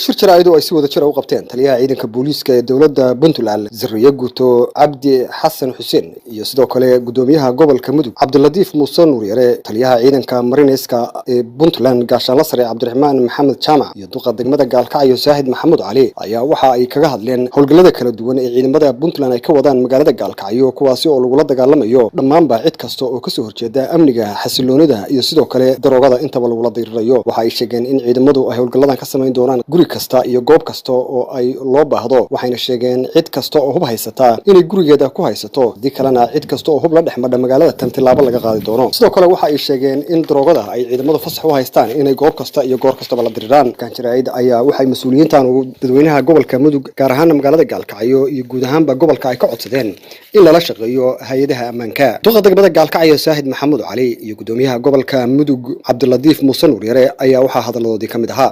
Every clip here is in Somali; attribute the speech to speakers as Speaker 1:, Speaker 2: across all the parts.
Speaker 1: shir jaraa'id oo ay si wada jir ah u qabteen taliyaha ciidanka booliiska ee dowladda Puntland Zariye Guto Cabdi Xasan Xuseen iyo sidoo kale gudoomiyaha gobolka Mudug Cabdiladiif Muuse Nuuriyare taliyaha ciidanka Marineska ee Puntland gaashaanle sare Cabdiraxmaan Maxamed Jaamac iyo duqa degmada Gaalkacyo Saahid Maxamuud Cali ayaa waxa ay kaga hadleen howlgallada kala duwan ee ciidamada Puntland ay ka wadaan magaalada Gaalkacyo kuwaasi oo lagu la dagaalamayo dhammaanba cid kasta oo ka soo horjeeda amniga xasiloonida iyo sidoo kale daroogada intaba lagu la diriraayo waxa ay sheegeen in ciidamadu ay howlgalladan ka sameyn doonaan guri kasta iyo goob kasta oo ay loo baahdo waxayna sheegeen cid kasta oo hub haysata inay gurigeeda ku haysato dii kalena cid kasta oo hub la dhexmadha magaalada tan tilaabo laga qaadi doono sidoo kale waxa ay sheegeen in daroogada ay ciidamadu fasax u haystaan inay goob kasta iyo goor kasta la diriraan kanjiraayid ayaa waxay mas'uuliyiintan dadweynaha gobolka Mudug gaar ahaan magaalada Gaalkacyo iyo guud ahaanba gobolka ay ka codsadeen in lala shaqeeyo hay'adaha ammaanka duqa degmada Gaalkacyo Saahid Maxamuud Cali iyo gudoomiyaha gobolka Mudug Cabdiladiif Muuse Nuuriyare ayaa waxa hadaladoodii kamid ahaa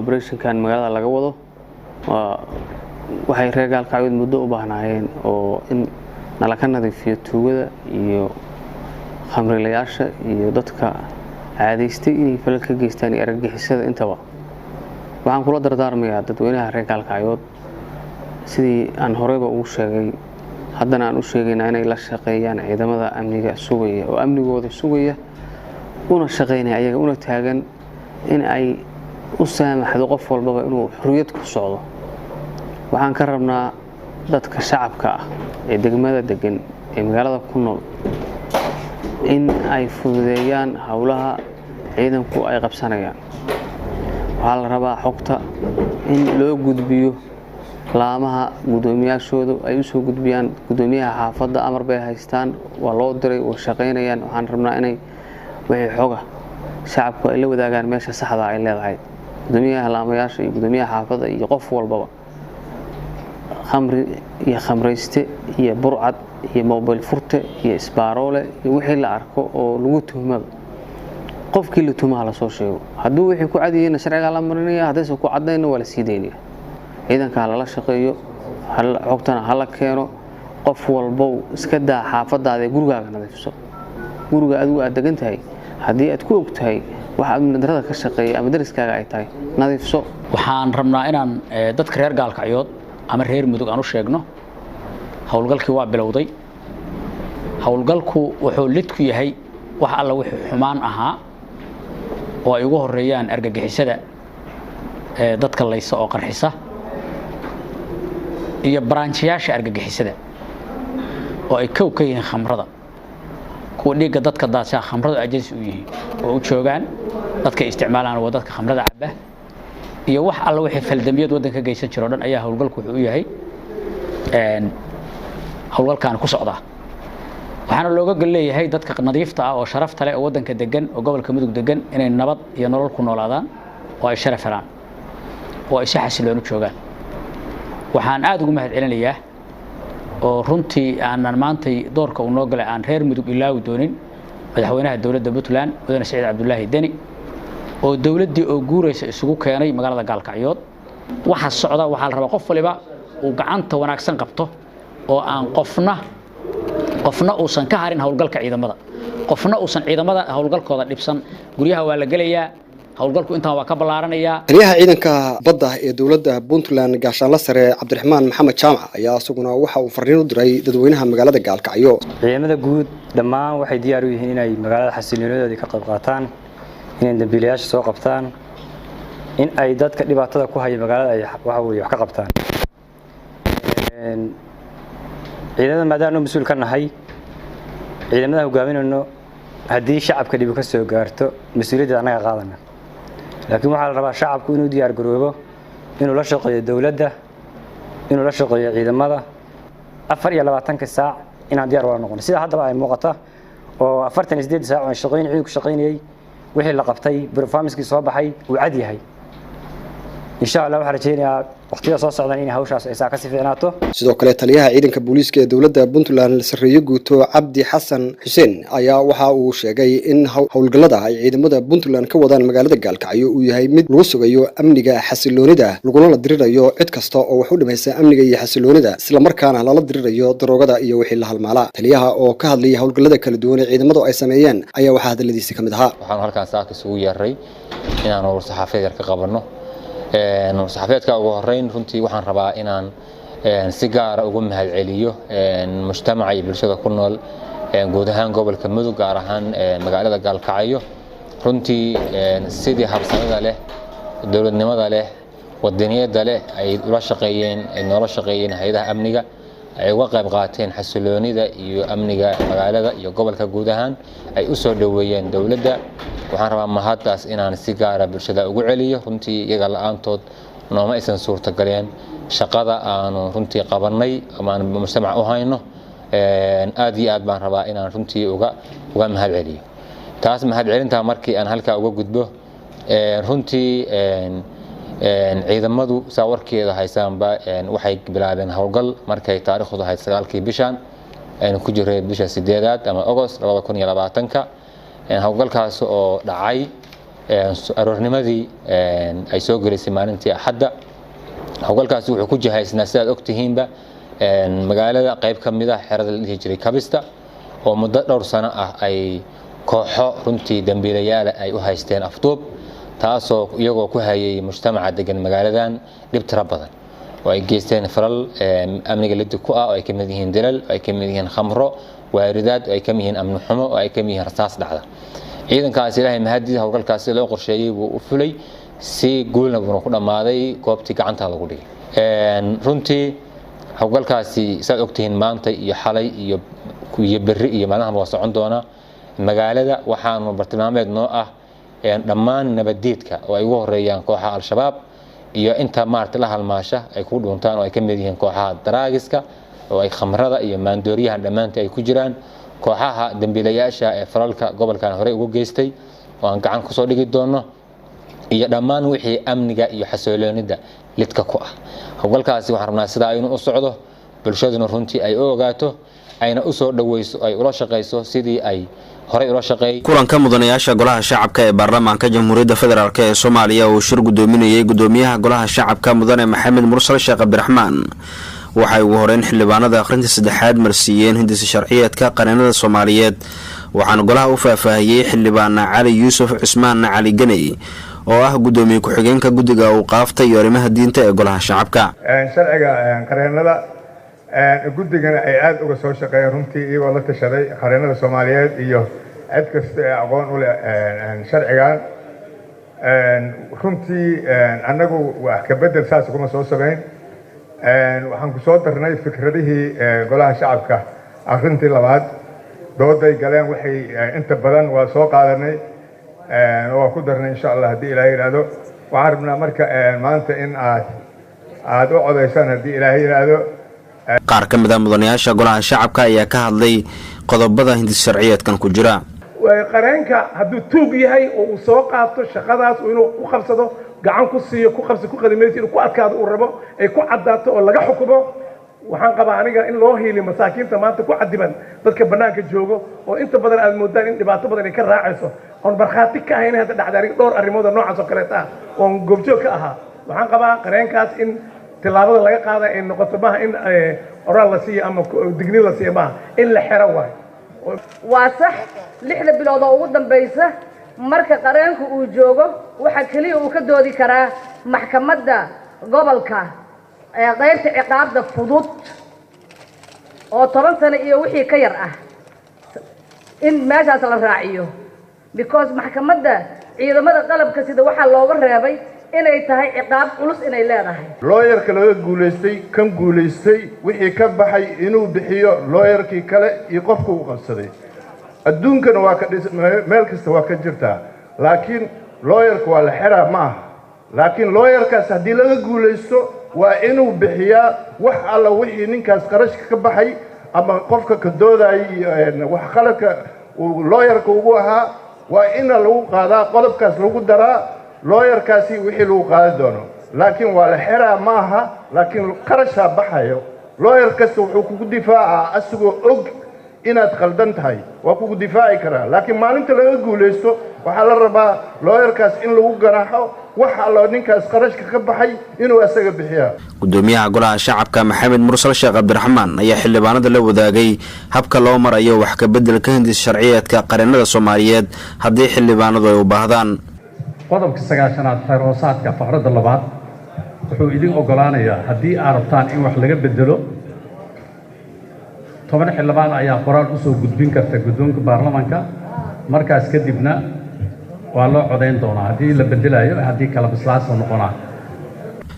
Speaker 2: operation-kan magaalada laga wado waxay reer Gaalkacyo muddo u baahnayeen oo in nala ka nadiifiyo tuugada iyo khamriilayaasha iyo dadka caadaystay inay falal ka geystaan argagixisada intaba waxaan kula dardaarmayaa dadweynaha reer Gaalkacyo sidii aan horeyba ugu sheegay haddana aan u sheegayna inay la shaqeeyaan ciidamada amniga sugaya oo amnigooda sugaya una shaqeynaya ayaga una taagan in ay u saamaxdo qof walba inuu xurriyad ku socdo waxaan ka rabnaa dadka shacabka ah ee degmada degan ee magaalada ku nool in ay fududeeyaan hawlaha ciidanku ay qabsanayaan waxaa la rabaa xogta in loo gudbiyo laamaha gudoomiyaashoodu ay u soo gudbiyaan gudoomiyaha xaafadda amar bay haystaan waa loo diray oo shaqeynayaan waxaan rabnaa inay wixii xoga shacabku ay la wadaagaan meesha saxda ay leedahay gudoomiyaha laamayaasha iyo gudoomiyaha xaafadda iyo qof walbaba khamri iyo khamrayste iyo burcad iyo mobile furte iyo isbaaroole iyo wixii la arko oo lagu tuhmado qofkii la tumaha la soo sheego hadduu wixii ku cadiyayna sharciga la marinaya haddaysan ku cadayna waa la sii daynaya ciidanka lala shaqeeyo xogtana hala keeno qof walba iska daa xaafadaada gurigaaga nadiifso guriga adigu aad degan tahay haddii aad ku ogtahay waxa amni darada ka shaqeeya ama dariskaaga ay tahay nadiifso
Speaker 3: waxaan rabnaa inaan dadka reer Gaalkacyo ama reer Mudug aan u sheegno howlgalkii waa bilowday howlgalku wuxuu lid ku yahay wax alla wixii xumaan ahaa oo ay ugu horeeyaan argagixisada dadka laysa oo qarxisa iyo branchiyaasha argagixisada oo ay ka yihiin khamrada kuwa dhiga dadka daasha khamrada ajansi u yihiin oo u joogaan dadka isticmaalaan waa dadka khamrada cabba iyo wax alla wixii faldamiyad wadanka geysan jiro dhan ayaa howlgalku wuxuu u yahay howlgalkan ku socda waxaana looga galeeyahay dadka nadiifta ah oo sharafta leh oo wadanka degan oo gobolka Mudug degan inay nabad iyo nolol ku noolaadaan oo ay sharaf helaan oo ay si xasiloon u joogaan waxaan aad ugu mahadcelinayaa oo runtii aanan maantay doorka uu noo galay aan reer Mudug ilaawi doonin madaxweynaha dowladda Puntland Mudane Saciid Cabdullaahi Deni oo dowladdii oo guuraysa isugu keenay magaalada Gaalkacyo waxa socda waxa la rabaa qof waliba uu gacanta wanaagsan qabto oo aan qofna uusan ka harin howlgalka ciidamada qofna uusan ciidamada howlgalkooda dhibsan guriyaha waa la galayaa howlgalku intaan waa ka balaaranaya
Speaker 1: taliyaha ciidanka badda ee dowladda Puntland gaashaanle sare Cabdiraxmaan Maxamed Jaamac ayaa asaguna waxa uu fariin u diray dadweynaha magaalada Gaalkacyo
Speaker 4: ciidamada guud dhammaan waxay diyaar u yihiin inay magaalada xasiloonideeda ka qayb qaataan inay dambiilayaasha soo qabtaan in ay dadka dhibaatada ku haya magaalada ay wax ka qabtaan ciidamada maadaama mas'uul ka nahay ciidamada hogaaminayno haddii shacabka dhib ka soo gaarto mas'uuliyadda anaga qaadana laakiin waxa la rabaa shacabku inuu diyaar garoobo inuu la shaqeeyo dawladda inuu la shaqeeyo ciidamada 24 saac inaan diyaar wada noqono sida hadda ay muuqata oo 48 saac oo ciidanku shaqeynayay wixii la qabtay performance-kii soo baxay uu cad yahay insha Allah waxaan rajeynayaa waqtiga soo socda in hawshaas ay ka sifiinaato
Speaker 1: sidoo kale taliyaha ciidanka booliiska ee dowladda Puntland Zariye Guto Cabdi Xasan Xuseen ayaa waxa uu sheegay in howlgallada ay ciidamada Puntland ka wadaan magaalada Gaalkacyo uu yahay mid lagu sugayo amniga xasiloonida laguna dirirayo cid kasta oo wax u dhimaysa amniga iyo xasiloonida isla markaana lala dirirayo daroogada iyo wixii la halmaala taliyaha oo ka hadlay howlgallada kala duwan ee ciidamadu ay sameeyeen ayaa waxa hadaladiisa kamid ahaa
Speaker 5: waxaan halkaan saaka isugu yeeray inaan war saxaafadeed ka qabanno saxafiyeedka ugu horeyn runtii waxaan rabaa inaan si gaar ah ugu mahadceliyo mujtamaca iyo bulshada ku nool guud ahaan gobolka Mudug gaar ahaan magaalada Gaalkacyo runtii sidii habsamada leh dawladnimada leh wadaniyada leh ay ula shaqeeyeen hay'adaha amniga ay uga qayb qaateen xasiloonida iyo amniga magaalada iyo gobolka guud ahaan ay u soo dhaweeyeen dawladda waxaan rabaa mahaddaas inaan si gaar ah bulshada ugu celiyo runtii iyaga la'aantood nooma aysan suurtageleen shaqada aanu runtii qabanay ama aan mujtamac u hayno aad iyo aad baan rabaa inaan runtii uga mahadceliyo taas mahadcelinta markii aan halka uga gudbo runtii ciidamadu saa warkeeda haysaanba waxay bilaabeen howlgal markay taariikhdu ahayd 9kii bishan aynu ku jiray bisha 8aad ama August 2020ka howlgalkaas oo dhacay aroornimadii ay soo galeysay maalintii Axadda howlgalkaas wuxuu ku jihaysnaa sidaad ogtihiinba magaalada qayb ka mid ah xerada la dhihi jiray Kabista oo muddo dhowr sano ah ay kooxo runtii dambiilayaal ay u haysteen afduub taasoo iyagoo ku hayay mujtamaca degan magaaladan dhib tira badan oo ay geysteen falal amniga liddi ku ah oo ay ka mid yihiin dilal ay ka mid yihiin khamro waaridaad ay ka mid yihiin amni xumo oo ay ka mid yihiin rasaas dhacda ciidankaas Ilaahay mahadiis howlgalkaas loo qorsheeyay buu u fulay si guulna buu ku dhamaaday goobtii gacanta lagu dhigay runtii howlgalkaasi saad ogtihiin maanta iyo xalay iyo berri iyo maalmaha waa socon doona magaalada waxaanu bartilmaameed noo ah dhammaan nabadiidka oo ay ugu horeeyaan kooxaha al-shabaab iyo inta maarta la halmaasha ay ku dhuuntaan oo ay ka mid yihiin kooxaha daraagiska oo ay khamrada iyo maandooriyaha dhamaantii ay ku jiraan kooxaha dambiilayaasha ee falalka gobolkan hore ugu geystay oo aan gacan ku soo dhigi doono iyo dhammaan wixii amniga iyo xasiloonida lidka ku ah howlgalkaasi waxaan rabnaa sida aynu u socdo bulshaduna runtii ay u ogaato ayna u soo dhaweyso ay ula shaqeyso sidii ay hore ula shaqeeyay
Speaker 6: kulanka mudanayaasha golaha shacabka ee baarlamaanka jamhuuriyadda federaalk ee Soomaaliya oo shir gudoominayay gudoomiyaha golaha shacabka mudane Maxamed Mursal Sheekh Cabdiraxmaan waxay ugu horeen xildhibaanada akhrinta saddexaad marsiiyeen hindisa sharciyeedka qaranada Soomaaliyeed waxaana golaha u faahfaahiyay xildhibaan Cali Yuusuf Cismaan Cali Ganey oo ah gudoomiye ku-xigeenka guddiga uu qaaftay iyo arrimaha diinta ee golaha shacabka
Speaker 7: sharciga qaranada guddigana ay aad uga soo shaqeeyeen runtii iyagoo la tashaday qaranada Soomaaliyeed iyo cid kasta ee aqoon u leh sharcigan runtii anagu wax ka bedel saas kuma soo sameyn waxaan ku soo darnay fikradihii golaha shacabka akhrintii labaad dooday galeen waxay inta badan waa soo qaadanay oo ku darnay insha Allah hadii Ilaahay yiraahdo waxaan rabnaa marka maanta in aad u codeysaan hadii Ilaahay yiraahdo
Speaker 6: qaar ka mid ah mudanayaasha golaha shacabka ayaa ka hadlay qodobada hindis sharciyeedkan ku jira
Speaker 8: qareenka hadduu tuug yahay oo uu soo qaato shaqadaas inuu ku qabsado gacan ku siiyo ku qabsi ku qadimaysi inuu ku adkaado uu rabo ay ku cadaato oo laga xukumo waxaan qabaa aniga in loo hiiliyo masaakiinta maanta ku cadiban dadka banaanka joogo oo inta badan aad moodaan in dhibaato badan ay ka raacayso oon barkhaati ka ahayn hadda dhacday aniga dhowr arrimood oo noocaas oo kaleeta ah oon goobjoog ka ahaa waxaan qabaa qareenkaas in tilaabada laga qaada ay noqoto maaha in oral la siiyo ama digniin la siiyo maaha in la xiro waayo
Speaker 9: waa sax 6 bilood oo ugu dambaysa marka qareenku uu joogo waxa kaliya uu ka doodi karaa maxkamadda gobolka ee qaybta ciqaabda fudud oo 10 sano iyo wixii ka yar ah in meeshaas la raaciyo because maxkamadda ciidamada qalabka sida waxa looga reebay inay tahay ciqaab culus inay leedahay
Speaker 7: lawyer-ka laga guuleystay kan guuleystay wixii ka baxay inuu bixiyo lawyer-kii kale iyo qofka uu qabsaday adduunkana waa ka meel kasta waa ka jirtaa laakiin lawyer-ka waa la xiraa ma aha laakiin lawyer-kaas haddii laga guuleysto waa inuu bixiyaa wax alla wixii ninkaas qarashka ka baxay ama qofka ka doodayay wax qaladka uu lawyer-ka ugu ahaa waa in lagu qaadaa qodobkaas lagu daraa lawyer-kaasi wixii lagu qaadi doono laakiin waa la xiraa ma aha laakiin qarashaa baxayo lawyer kasta wuxuu kugu difaacaa asagoo og inaad qaldan tahay waa kugu difaaci karaa laakiin maalinta laga guuleysto waxaa la rabaa lawyer-kaas in lagu ganaaxo wax alla ninkaas qarashka ka baxay inuu asaga bixiyaa
Speaker 6: gudoomiyaha golaha shacabka Maxamed Mursal Sheekh Cabdiraxmaan ayaa xildhibaanada la wadaagay habka loo marayo wax ka bedelka hindis sharciyeedka qaranada Soomaaliyeed haddii xildhibaanadu ay u baahdaan
Speaker 10: qodobka 9aad xeer hoosaadka faqradda 2 wuxuu idin ogolaanayaa haddii aad rabtaan in wax laga bedelo 10 xildhibaan ayaa qoraal u soo gudbin karta guddoonka baarlamaanka markaas kadibna waa loo codayn doonaa haddii la bedelayo haddii kala bislaasoo noqonaa.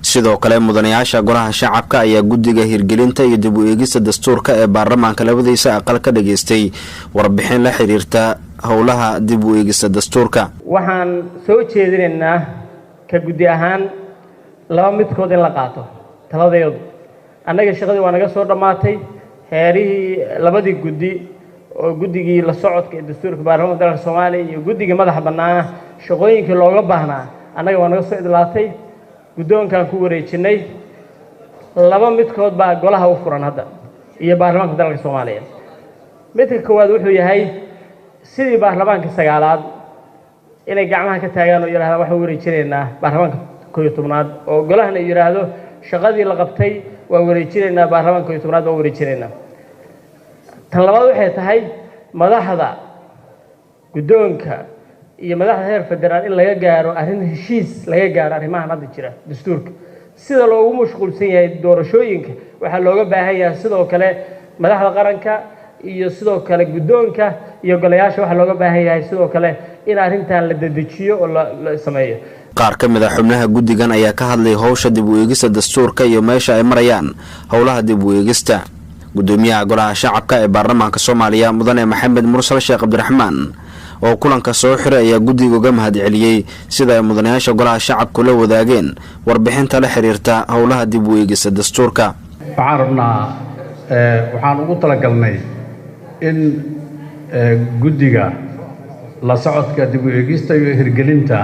Speaker 6: sidoo kale mudanayaasha golaha shacabka ayaa guddiga hirgelinta iyo dib u eegista dastuurka ee baarlamaanka labadiisa aqal ka dhageystay warbixin la xiriirta howlaha dib u eegista dastuurka.
Speaker 11: waxaan soo jeedinaynaa ka guddi ahaan laba midkood in la qaato taladeedu. annaga shaqadii waa naga soo dhammaatay heerihii labadii guddi oo guddigii la socodka ee dastuurka baarlamaanka dalka Soomaaliya iyo guddiga madaxa bannaan shaqooyinkii looga baahnaa annaga waa naga soo idlaatay guddoonkan ku wareejinay laba midkood baa golaha u furan hadda iyo baarlamaanka dalka Soomaaliya. midka koowaad wuxuu yahay sidii baarlamaanka sagaalaad inay gacmaha ka taagaan oo yiraahdaan waxaan wareejinaynaa baarlamaanka 11aad oo golahana yiraahdo shaqadii la qabtay waa wareejinaynaa baarlamaanka 11aad waa wareejinaynaa. tan labaad waxay tahay madaxda guddoonka iyo madaxda heer federaal in laga gaaro arrin heshiis laga gaaro arrimahan hadda jira dastuurka sida loogu mashquulsan yahay doorashooyinka waxaa looga baahan yahay sidoo kale madaxda qaranka iyo sidoo kale guddoonka iyo golayaasha waxaa looga baahan yahay sidoo kale in arrintan la dedejiyo oo la sameeyo.
Speaker 6: qaar ka mid ah xubnaha guddigan ayaa ka hadlay howsha dib u eegista dastuurka iyo meesha ay marayaan howlaha dib u eegista. gudoomiyaha golaha shacabka ee baarlamaanka Soomaaliya mudane Maxamed Mursal Sheekh Cabdiraxmaan oo kulanka soo xiray ayaa guddiga uga mahadceliyay sida ay mudanayaasha golaha shacabku la wadaageen warbixinta la xiriirta howlaha dib u eegista dastuurka.
Speaker 10: waxaan rabnaa waxaan ugu talagalnay in guddiga la socodka dib u eegista iyo hirgelinta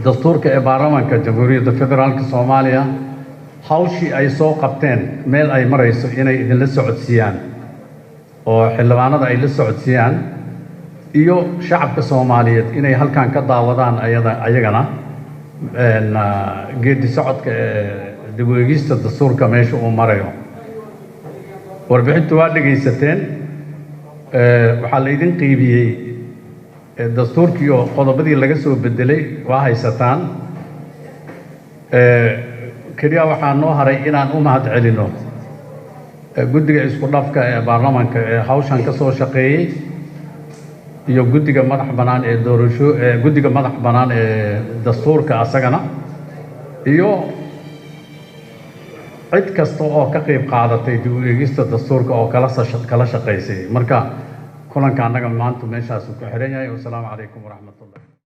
Speaker 10: dastuurka ee baarlamaanka Jamhuuriyadda Federaalka Soomaaliya hawshii ay soo qabteen meel ay marayso inay idinla socodsiiyaan oo xildhibaanada ay la socodsiiyaan iyo shacabka Soomaaliyeed inay halkan ka daawadaan ayagana geedi socodka dib u eegista dastuurka meesha uu marayo. warbixintu waa dhageysateen waxaa la idin qiibiyey dastuurkii oo qodobadii laga soo bedelay waa haysataan. kaliya waxaa noo haray inaan u mahadcelino guddiga isku dhafka ee baarlamaanka ee hawshan ka soo shaqeeyay iyo guddiga madax bannaan ee guddiga madax bannaan ee dastuurka asagana iyo cid kasta oo ka qayb qaadatay dib u eegista dastuurka oo kala shaqeysay. marka kulanka annaga maanta meeshaas ku xiran yahay. Wassalaamu calaykum waraxmatullahi.